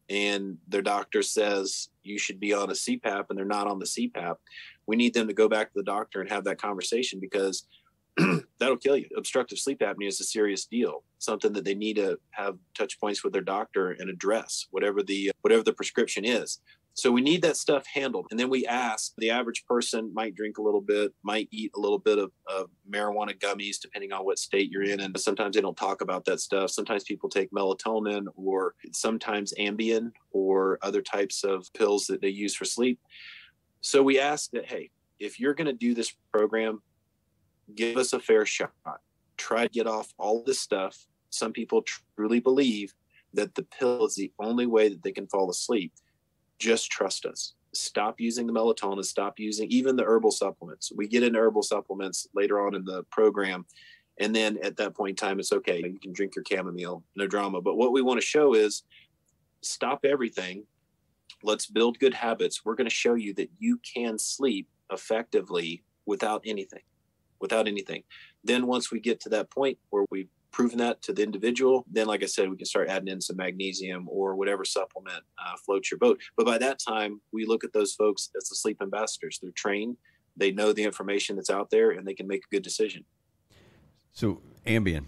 and their doctor says you should be on a CPAP and they're not on the CPAP, we need them to go back to the doctor and have that conversation, because that'll kill you. Obstructive sleep apnea is a serious deal, something that they need to have touch points with their doctor and address, whatever the prescription is. So we need that stuff handled. And then we ask, the average person might drink a little bit, might eat a little bit of marijuana gummies, depending on what state you're in. And sometimes they don't talk about that stuff. Sometimes people take melatonin, or sometimes Ambien, or other types of pills that they use for sleep. So we ask that, hey, if you're going to do this program, give us a fair shot. Try to get off all this stuff. Some people truly believe that the pill is the only way that they can fall asleep. Just trust us. Stop using the melatonin. Stop using even the herbal supplements. We get into herbal supplements later on in the program. And then at that point in time, it's okay. You can drink your chamomile, no drama. But what we want to show is stop everything. Let's build good habits. We're going to show you that you can sleep effectively without anything. Then once we get to that point where we've proven that to the individual, then, like I said, we can start adding in some magnesium or whatever supplement floats your boat. But by that time, we look at those folks as the sleep ambassadors. They're trained, they know the information that's out there, and they can make a good decision. So Ambien,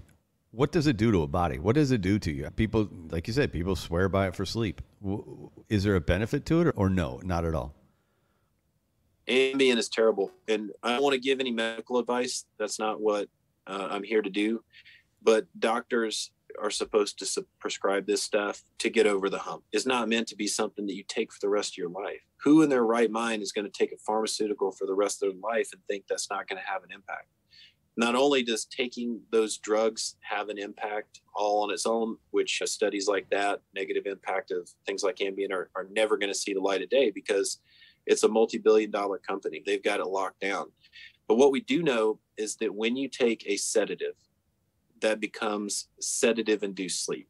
what does it do to a body? What does it do to you? People, like you said, people swear by it for sleep. Is there a benefit to it, or no, not at all? Ambien is terrible. And I don't want to give any medical advice. That's not what I'm here to do. But doctors are supposed to prescribe this stuff to get over the hump. It's not meant to be something that you take for the rest of your life. Who in their right mind is going to take a pharmaceutical for the rest of their life and think that's not going to have an impact? Not only does taking those drugs have an impact all on its own, which studies like that, negative impact of things like Ambien are never going to see the light of day, because it's a multi-billion-dollar company. They've got it locked down. But what we do know is that when you take a sedative, that becomes sedative-induced sleep.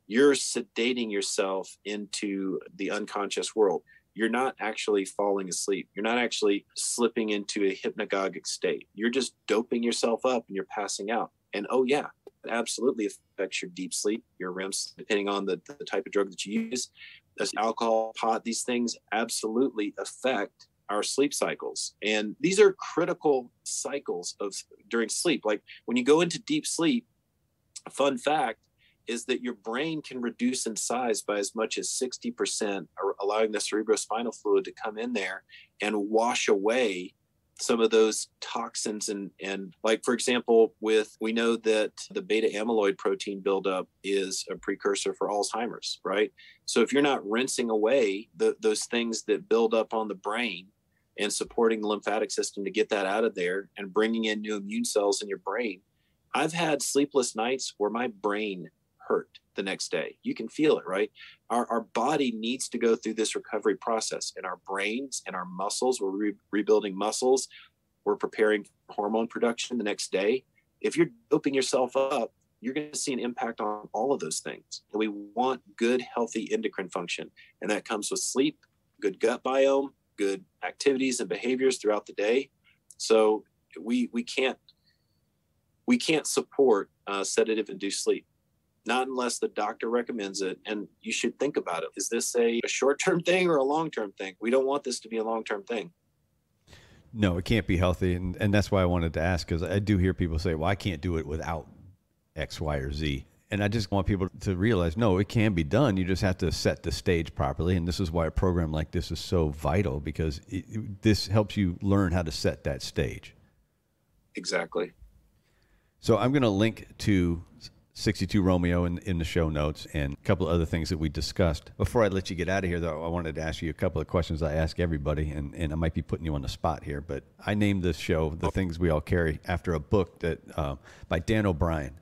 You're sedating yourself into the unconscious world. You're not actually falling asleep. You're not actually slipping into a hypnagogic state. You're just doping yourself up and you're passing out. And oh yeah, it absolutely affects your deep sleep, your REM, depending on the type of drug that you use. As alcohol, pot, these things absolutely affect our sleep cycles. And these are critical cycles during sleep. Like when you go into deep sleep, a fun fact, is that your brain can reduce in size by as much as 60%, or allowing the cerebrospinal fluid to come in there and wash away some of those toxins. And like, for example, we know that the beta amyloid protein buildup is a precursor for Alzheimer's, right? So if you're not rinsing away those things that build up on the brain and supporting the lymphatic system to get that out of there and bringing in new immune cells in your brain, I've had sleepless nights where my brain hurt the next day. You can feel it, right? Our body needs to go through this recovery process, and our brains and our muscles, we're rebuilding muscles. We're preparing hormone production the next day. If you're doping yourself up, you're going to see an impact on all of those things. And we want good, healthy endocrine function. And that comes with sleep, good gut biome, good activities and behaviors throughout the day. So we can't support sedative-induced sleep. Not unless the doctor recommends it, and you should think about it. Is this a short-term thing or a long-term thing? We don't want this to be a long-term thing. No, it can't be healthy, and that's why I wanted to ask, because I do hear people say, well, I can't do it without X, Y, or Z. And I just want people to realize, no, it can be done. You just have to set the stage properly, and this is why a program like this is so vital, because this helps you learn how to set that stage. Exactly. So I'm going to link to 62Romeo in the show notes and a couple of other things that we discussed. Before I let you get out of here, though, I wanted to ask you a couple of questions I ask everybody, and I might be putting you on the spot here, but I named this show The Things We All Carry after a book that by Dan O'Brien,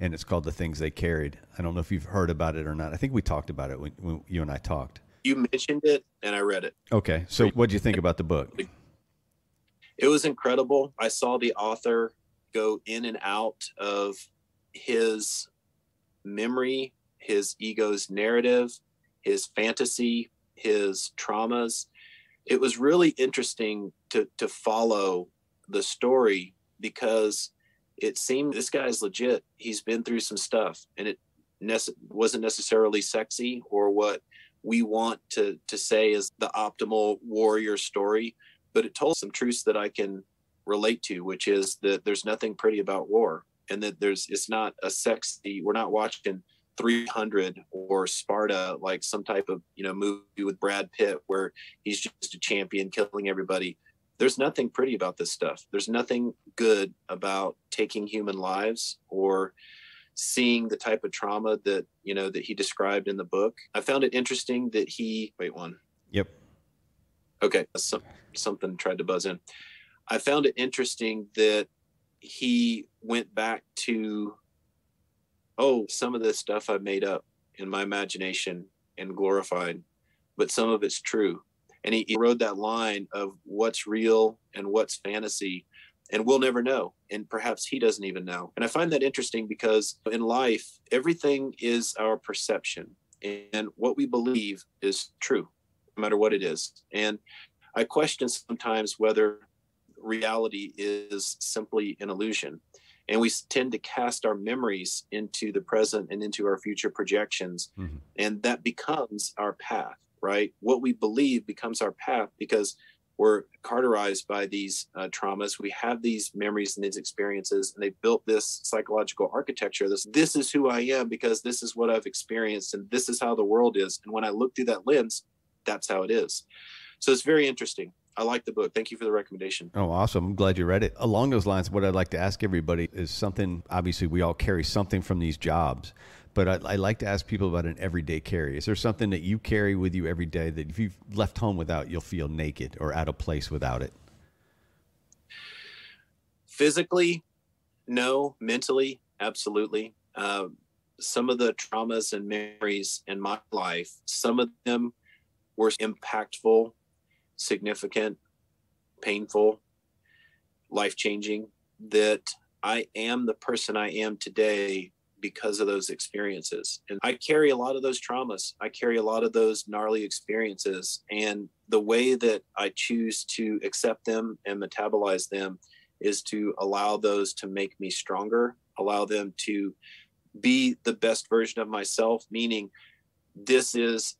and it's called The Things They Carried. I don't know if you've heard about it or not. I think we talked about it when you and I talked. You mentioned it, and I read it. Okay, so what did you think about the book? It was incredible. I saw the author go in and out of his memory, his ego's narrative, his fantasy, his traumas. It was really interesting to follow the story, because it seemed this guy's legit. He's been through some stuff, and it wasn't necessarily sexy or what we want to say is the optimal warrior story, but it told some truths that I can relate to, which is that there's nothing pretty about war. And that it's not a sexy, we're not watching 300 or Sparta, like some type of, movie with Brad Pitt where he's just a champion killing everybody. There's nothing pretty about this stuff. There's nothing good about taking human lives or seeing the type of trauma that, that he described in the book. I found it interesting that Yep. Okay. Something tried to buzz in. I found it interesting that he went back to, some of this stuff I made up in my imagination and glorified, but some of it's true. And he wrote that line of what's real and what's fantasy, and we'll never know. And perhaps he doesn't even know. And I find that interesting because in life, everything is our perception, and what we believe is true, no matter what it is. And I question sometimes whether reality is simply an illusion, and we tend to cast our memories into the present and into our future projections, and that becomes our path, right? What we believe becomes our path because we're carterized by these traumas. We have these memories and these experiences, and they've built this psychological architecture. This is who I am because this is what I've experienced, and this is how the world is. And when I look through that lens, that's how it is. So it's very interesting. I like the book. Thank you for the recommendation. Oh, awesome. I'm glad you read it. Along those lines, what I'd like to ask everybody is something, obviously we all carry something from these jobs, but I like to ask people about an everyday carry. Is there something that you carry with you every day that if you've left home without, you'll feel naked or out of place without it? Physically, no. Mentally, absolutely. Some of the traumas and memories in my life, some of them were impactful, significant, painful, life-changing, that I am the person I am today because of those experiences. And I carry a lot of those traumas. I carry a lot of those gnarly experiences. And the way that I choose to accept them and metabolize them is to allow those to make me stronger, allow them to be the best version of myself, meaning this is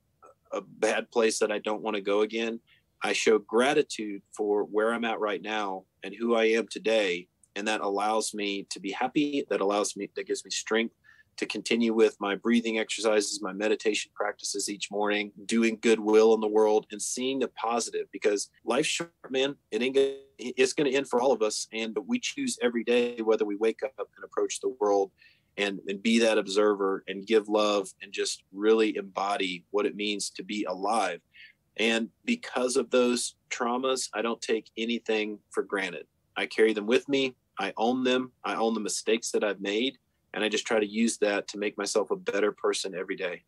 a bad place that I don't want to go again. I show gratitude for where I'm at right now and who I am today. And that allows me to be happy. That gives me strength to continue with my breathing exercises, my meditation practices each morning, doing goodwill in the world and seeing the positive, because life's short, man. It's going to end for all of us. And we choose every day whether we wake up and approach the world and be that observer and give love and just really embody what it means to be alive. And because of those traumas, I don't take anything for granted. I carry them with me. I own them. I own the mistakes that I've made. And I just try to use that to make myself a better person every day.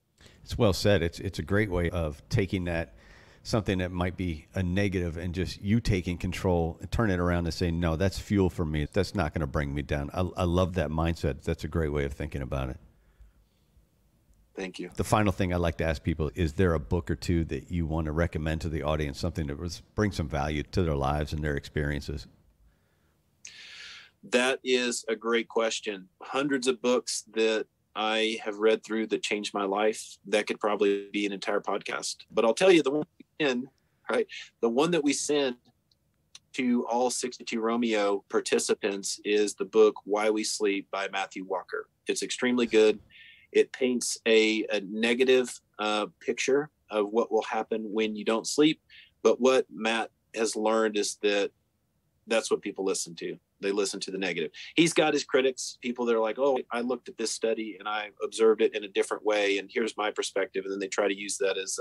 It's well said. It's a great way of taking that, something that might be a negative, and just you taking control and turn it around and saying, no, that's fuel for me. That's not going to bring me down. I love that mindset. That's a great way of thinking about it. Thank you. The final thing I'd like to ask people, is there a book or two that you want to recommend to the audience, something that brings some value to their lives and their experiences? That is a great question. Hundreds of books that I have read through that changed my life. That could probably be an entire podcast. But I'll tell you, the one that we send to all 62Romeo participants is the book Why We Sleep by Matthew Walker. It's extremely good. It paints a negative picture of what will happen when you don't sleep. But what Matt has learned is that that's what people listen to. They listen to the negative. He's got his critics, people that are like, oh, I looked at this study and I observed it in a different way, and here's my perspective. And then they try to use that as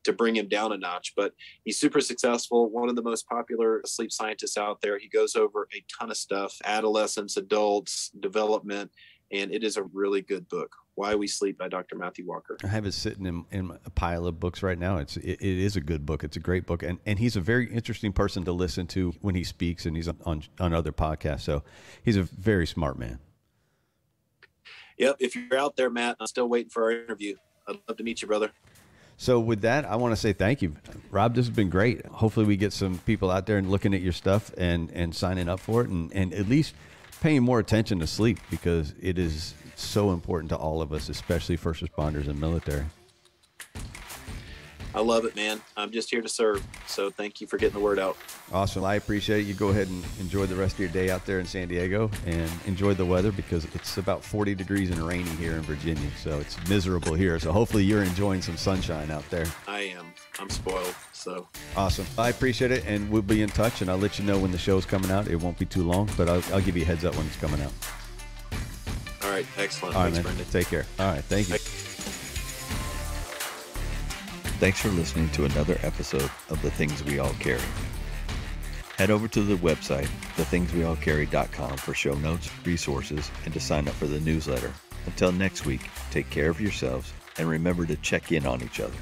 to bring him down a notch. But he's super successful, one of the most popular sleep scientists out there. He goes over a ton of stuff, adolescents, adults, development, and it is a really good book. Why We Sleep by Dr. Matthew Walker. I have it sitting in a pile of books right now. It is a good book. It's a great book. And he's a very interesting person to listen to when he speaks, and he's on other podcasts. So he's a very smart man. Yep. If you're out there, Matt, I'm still waiting for our interview. I'd love to meet you, brother. So with that, I want to say thank you, Rob. This has been great. Hopefully we get some people out there and looking at your stuff and signing up for it, and at least paying more attention to sleep, because it is so important to all of us, especially first responders and military. I love it, man. I'm just here to serve. So thank you for getting the word out. Awesome. I appreciate it. You go ahead and enjoy the rest of your day out there in San Diego, and enjoy the weather, because it's about 40 degrees and rainy here in Virginia. So it's miserable here. So hopefully you're enjoying some sunshine out there. I am. I'm spoiled. So awesome. I appreciate it. And we'll be in touch, and I'll let you know when the show's coming out. It won't be too long, but I'll give you a heads up when it's coming out. All right. Excellent. All right, Thanks, man. Brendan. Take care. All right. Thank you. Thanks for listening to another episode of The Things We All Carry. Head over to the website, thethingsweallcarry.com, for show notes, resources, and to sign up for the newsletter. Until next week, take care of yourselves and remember to check in on each other.